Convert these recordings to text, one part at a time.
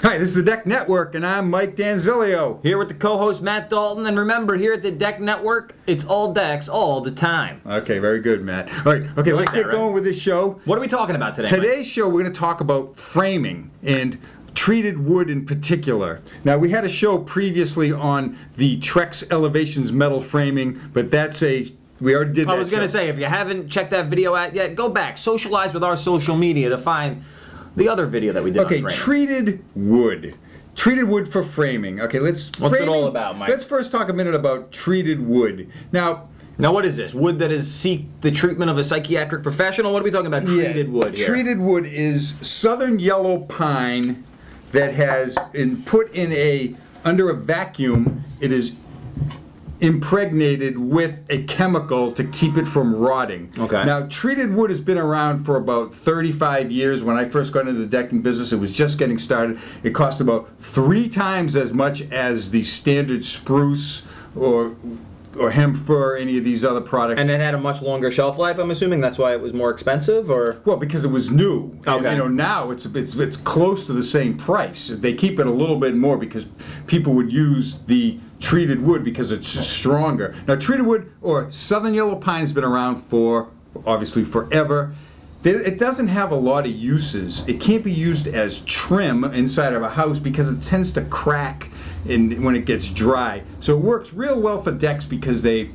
Hi, this is the Deck Network, and I'm Mike Danzilio. Here with the co-host Matt Dalton, and remember, here at the Deck Network, it's all decks all the time. Okay, very good, Matt. All right, okay, let's get going with this show. What are we talking about today, Today's show, we're going to talk about framing and treated wood in particular. Now, we had a show previously on the Trex Elevations metal framing, but we already did that. I was going to say, if you haven't checked that video out yet, go back, socialize with our social media to find the other video that we did on framing. Treated wood. Treated wood for framing. Okay, What's it all about, Mike? Let's first talk a minute about treated wood. Now, what is this? Wood that is seek the treatment of a psychiatric professional? What are we talking about? Treated wood here. Treated wood is southern yellow pine that has been put in under a vacuum. It is impregnated with a chemical to keep it from rotting. Okay. Now, treated wood has been around for about 35 years. When I first got into the decking business, it was just getting started. It cost about 3 times as much as the standard spruce or hemp fir, any of these other products. And it had a much longer shelf life, I'm assuming? That's why it was more expensive, or? Well, because it was new. Okay. And, now it's close to the same price. They keep it a little bit more because people would use the treated wood because it's stronger. Now, treated wood or southern yellow pine has been around for, obviously, forever. It doesn't have a lot of uses. It can't be used as trim inside of a house because it tends to crack when it gets dry. So it works real well for decks because they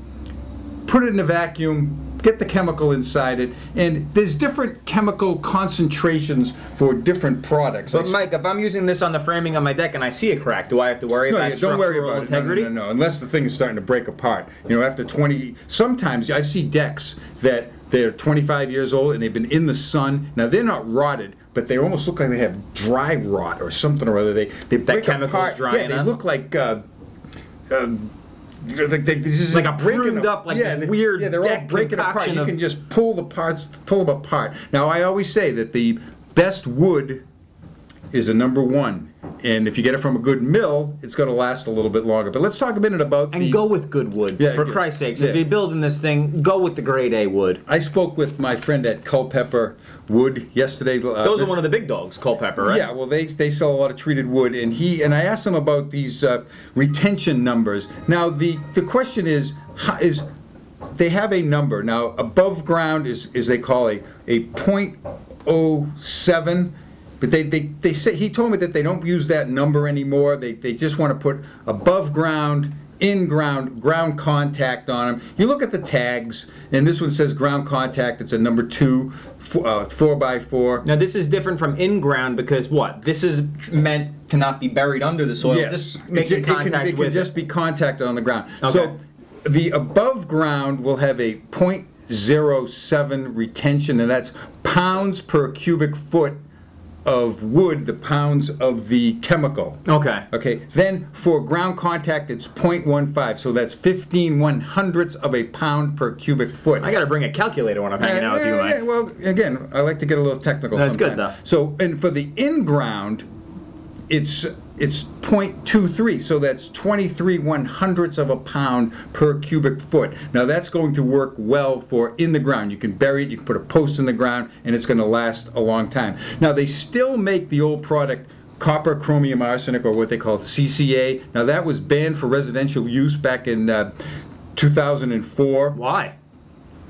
put it in a vacuum, get the chemical inside it, and there's different chemical concentrations for different products. But Mike, if I'm using this on the framing on my deck and I see a crack, do I have to worry about structural integrity? No, unless the thing is starting to break apart. You know, after 20, sometimes I see decks that they're 25 years old and they've been in the sun. Now, they're not rotted, but they almost look like they have dry rot or something or other. They break apart. Dry they look like like a pruned up, like this weird. Yeah, they're all breaking apart. You can just pull them apart. Now, I always say that the best wood is a #1, and if you get it from a good mill, it's going to last a little bit longer. But let's talk a minute about go with good wood. Yeah, for Christ's sakes, if you're building this thing, go with the grade A wood. I spoke with my friend at Culpeper Wood yesterday. Those are one of the big dogs, Culpeper, right? Yeah, well, they sell a lot of treated wood, and I asked him about these retention numbers. Now, the question is they have a number. Now, above ground is they call a .07. But they say, he told me that they don't use that number anymore. They just want to put above ground, in ground, ground contact on them. You look at the tags, and this one says ground contact. It's a #2, 4x4. Now this is different from in ground because what? This is meant to not be buried under the soil. Yes, Just making contact it can just be contacted on the ground. Okay. So the above ground will have a .07 retention, and that's pounds per cubic foot of wood, the pounds of the chemical. Okay. Okay. Then for ground contact, it's .15, so that's 15/100ths of a pound per cubic foot. I got to bring a calculator when I'm hanging out with you, Mike. Yeah, well, again, I like to get a little technical. That's sometime. good though. So, and for the in ground, it's .23, so that's 23/100ths of a pound per cubic foot. Now that's going to work well for in the ground. You can bury it, you can put a post in the ground, and it's going to last a long time. Now they still make the old product copper, chromium, arsenic, or what they call CCA. Now that was banned for residential use back in 2004. Why?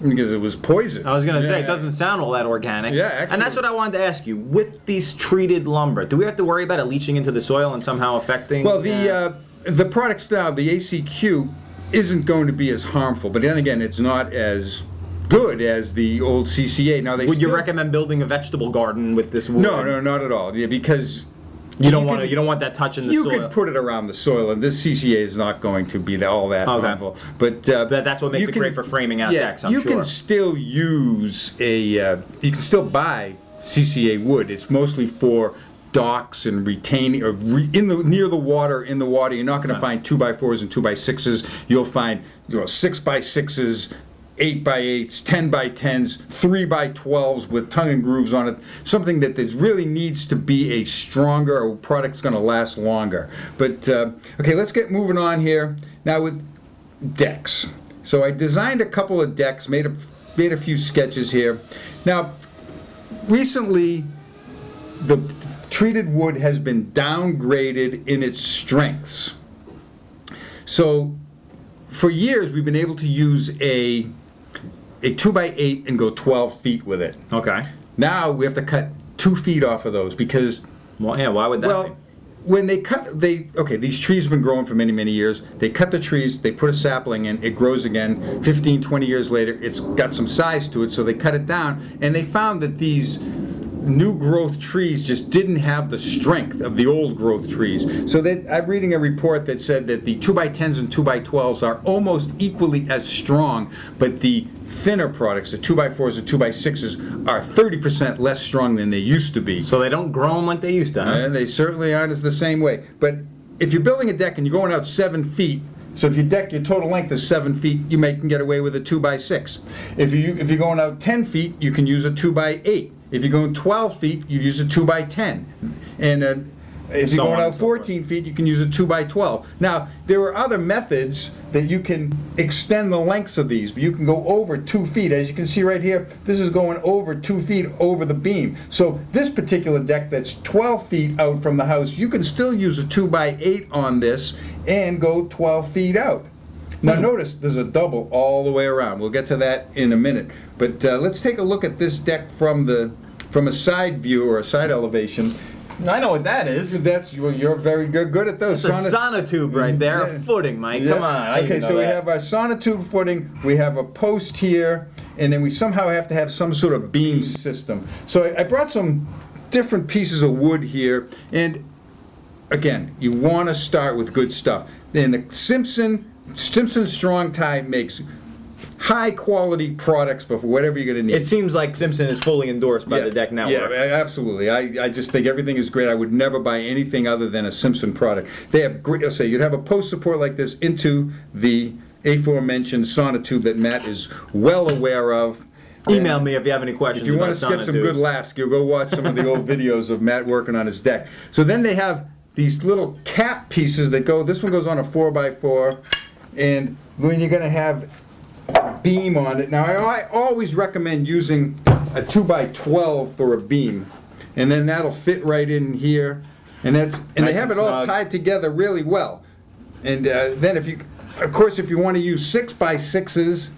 Because it was poison. I was going to say, it doesn't sound all that organic. Yeah, actually. And that's what I wanted to ask you. With these treated lumber, do we have to worry about it leaching into the soil and somehow affecting? Well, the products now, the ACQ, isn't going to be as harmful. But then again, it's not as good as the old CCA. Now, would you recommend building a vegetable garden with this wood? No, not at all. Yeah, because you don't want that touching the soil. You could put it around the soil, and this CCA is not going to be all that harmful. But that's what makes it great for framing out decks, I'm sure. You can still use you can still buy CCA wood. It's mostly for docks and retaining, or near the water. In the water, you're not going to find 2x4s and 2x6s. You'll find 6x6s. 8x8s, 10x10s, 3x12s with tongue and grooves on it. Something that really needs to be a stronger product's going to last longer. But okay, let's get moving on here now with decks. So I designed a couple of decks, made a few sketches here. Now recently, the treated wood has been downgraded in its strengths. So for years we've been able to use a 2x8 and go 12 feet with it. Okay. Now we have to cut 2 feet off of those because, Well, yeah, why would that be? when they cut, okay, these trees have been growing for many, many years. They cut the trees, they put a sapling in, it grows again. 15, 20 years later, it's got some size to it, so they cut it down, and they found that these new growth trees just didn't have the strength of the old growth trees. So I'm reading a report that said that the 2x10s and 2x12s are almost equally as strong, but the thinner products, the 2x4s and 2x6s, are 30% less strong than they used to be. So they don't grow them like they used to, huh? They certainly aren't as the same way. But if you're building a deck and you're going out 7 feet, so if your deck, your total length is 7 feet, you can get away with a 2x6. If you're going out 10 feet, you can use a 2x8. If you're going 12 feet, you use a 2x10. And if you're going out 14 feet, you can use a 2x12. Now, there are other methods that you can extend the lengths of these, but you can go over 2 feet. As you can see right here, this is going over 2 feet over the beam. So this particular deck that's 12 feet out from the house, you can still use a 2x8 on this and go 12 feet out. Now notice there's a double all the way around. We'll get to that in a minute. But let's take a look at this deck from a side view or a side elevation. I know what that is. Well, you're very good at those. It's a sonotube right there, a footing, Mike. Yeah. Come on. Okay, so we have our sonotube footing, we have a post here, and then we somehow have to have some sort of beam system. So I brought some different pieces of wood here, and again, you want to start with good stuff. And the Simpson Strong Tie makes high quality products for whatever you're going to need. It seems like Simpson is fully endorsed by the Deck Network. Yeah, absolutely. I just think everything is great. I would never buy anything other than a Simpson product. They have great, let's say you'd have a post support like this into the aforementioned sonotube that Matt is well aware of. Email me if you have any questions. If you want to get some good laughs, you'll go watch some of the old videos of Matt working on his deck. So then they have these little cap pieces that go, this one goes on a 4x4, and when you're going to have beam on it. Now I always recommend using a 2x12 for a beam, and then that'll fit right in here, and they have it all tied together really well. And then of course if you want to use 6x6s,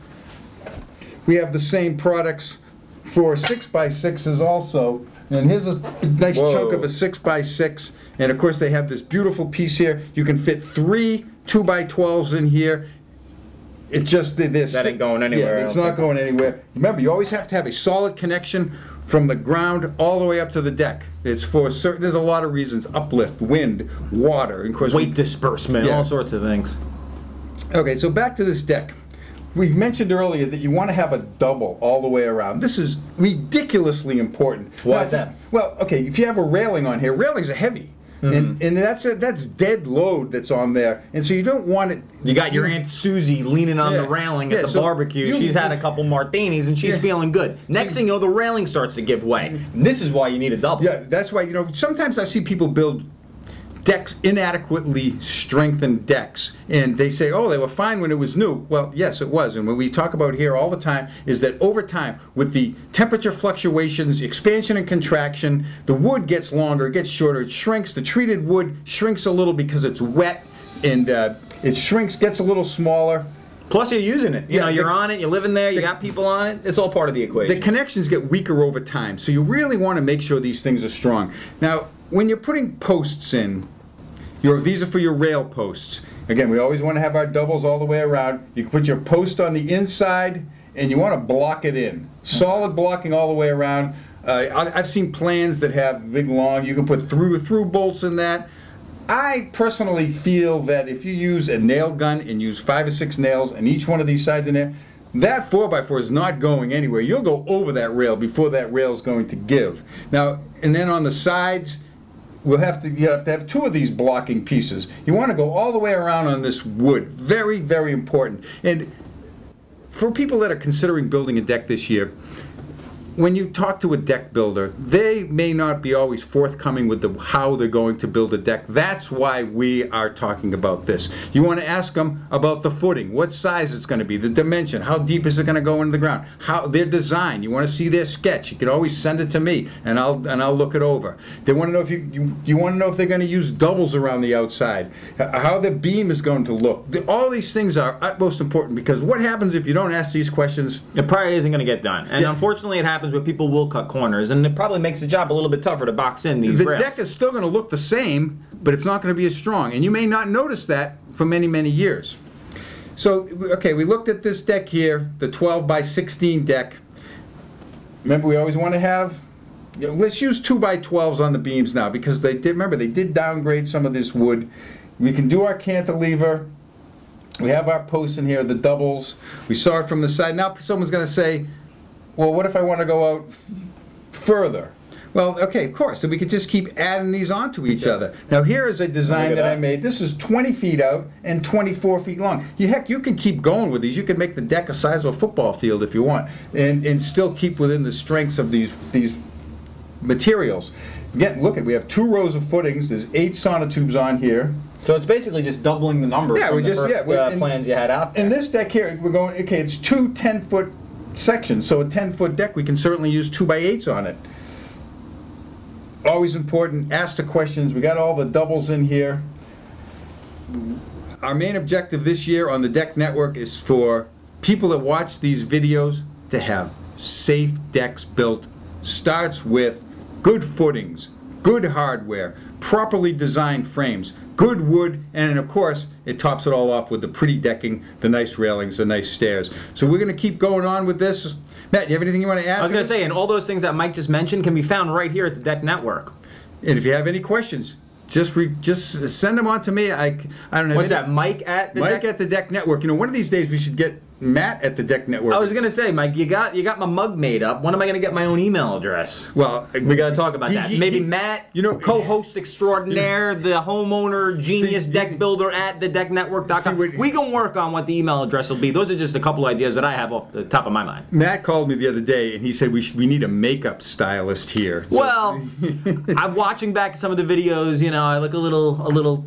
we have the same products for 6x6s also. And here's a nice chunk of a 6x6, and of course they have this beautiful piece here. You can fit 3 2x12s in here. It's just this. That ain't going anywhere. Yeah, it's not going anywhere. Remember, you always have to have a solid connection from the ground all the way up to the deck. It's for certain. There's a lot of reasons: uplift, wind, water, and of course weight disbursement, all sorts of things. Okay, so back to this deck. We mentioned earlier that you want to have a double all the way around. This is ridiculously important. Why is that? Well, okay, if you have a railing on here, railings are heavy. Mm-hmm. And that's dead load that's on there, and so you don't want it. You got your Aunt Susie leaning on the railing at the barbecue. She's had a couple martinis and she's feeling good. Next thing you know, the railing starts to give way. This is why you need a double. Yeah, that's why sometimes I see people build decks, inadequately strengthened decks, and they say, oh, they were fine when it was new. Well, yes, it was, and what we talk about here all the time is that over time, with the temperature fluctuations, expansion and contraction, the wood gets longer, it gets shorter, it shrinks. The treated wood shrinks a little because it's wet, and it shrinks, gets a little smaller. Plus you're using it. You know, you're on it, you're living there, you got people on it. It's all part of the equation. The connections get weaker over time, so you really want to make sure these things are strong. Now, when you're putting posts in, these are for your rail posts. Again, we always want to have our doubles all the way around. You can put your post on the inside, and you want to block it in. Solid blocking all the way around. I've seen plans that have big long, you can put through bolts in that. I personally feel that if you use a nail gun and use 5 or 6 nails on each one of these sides in there, that 4x4 is not going anywhere. You'll go over that rail before that rail is going to give. Now, and then on the sides, you have to have 2 of these blocking pieces. You want to go all the way around on this wood. Very, very important. And for people that are considering building a deck this year, when you talk to a deck builder, they may not be always forthcoming with how they're going to build a deck. That's why we are talking about this. You want to ask them about the footing, what size it's going to be, the dimension, how deep is it going to go into the ground, how their design. You want to see their sketch. You can always send it to me, and I'll look it over. They want to know if you want to know if they're going to use doubles around the outside, how the beam is going to look. All these things are utmost important, because what happens if you don't ask these questions? It probably isn't going to get done, and unfortunately, it happens where people will cut corners, and it probably makes the job a little bit tougher to box in these rails. The deck is still going to look the same, but it's not going to be as strong, and you may not notice that for many, many years. So, okay, we looked at this deck here, the 12 by 16 deck. Remember, we always want to have, let's use 2 by 12s on the beams now, because they did downgrade some of this wood. We can do our cantilever. We have our posts in here, the doubles. We saw it from the side. Now someone's going to say, well, what if I want to go out further? Well, okay, of course. So we could just keep adding these onto each other. Now here is a design that I made. This is 20 feet out and 24 feet long. Heck, you can keep going with these. You can make the deck a size of a football field if you want, and still keep within the strengths of these materials. Again, look, we have 2 rows of footings. There's 8 sonotubes on here. So it's basically just doubling the number from the first plans you had out there. In this deck here, we're going, okay, it's 2 10-foot sections, so a 10-foot deck, we can certainly use 2 by 8s on it. Always important, ask the questions. We got all the doubles in here. Our main objective this year on the Deck Network is for people that watch these videos to have safe decks built. Starts with good footings, good hardware, properly designed frames, good wood, and of course it tops it all off with the pretty decking, the nice railings, the nice stairs. So we're going to keep going on with this. Matt, you have anything you want to add? I was going to say, and all those things that Mike just mentioned can be found right here at the Deck Network. And if you have any questions, just send them on to me. I don't know. What's that, Mike at the Mike at the Deck Network. You know, one of these days we should get Matt at the Deck Network. I was gonna say, Mike, you got my mug made up. When am I gonna get my own email address? Well, we gotta talk about that. Maybe Matt, co-host extraordinaire, the homeowner, genius, deck builder at thedecknetwork.com. We can work on what the email address will be. Those are just a couple ideas that I have off the top of my mind. Matt called me the other day and he said we need a makeup stylist here. So. Well, I'm watching back some of the videos. You know, I look a little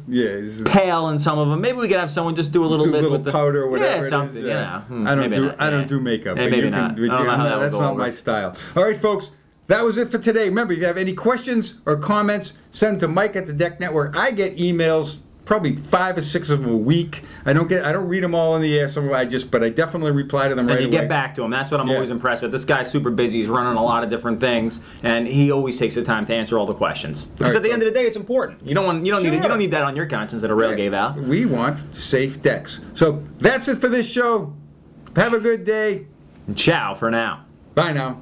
pale in some of them. Maybe we could have someone just do a little bit with the powder or whatever. Yeah, something. You know. I don't do makeup. Maybe not. That's not my style. All right, folks. That was it for today. Remember, if you have any questions or comments, send them to Mike at the Deck Network. I get emails, probably 5 or 6 of them a week. I don't read them all in the air. But I definitely reply to them right away. And you get back to them. That's what I'm always impressed with. This guy's super busy. He's running a lot of different things, and he always takes the time to answer all the questions. Because at the end of the day, it's important. You don't need that on your conscience that a rail gave out. We want safe decks. So that's it for this show. Have a good day. Ciao for now. Bye now.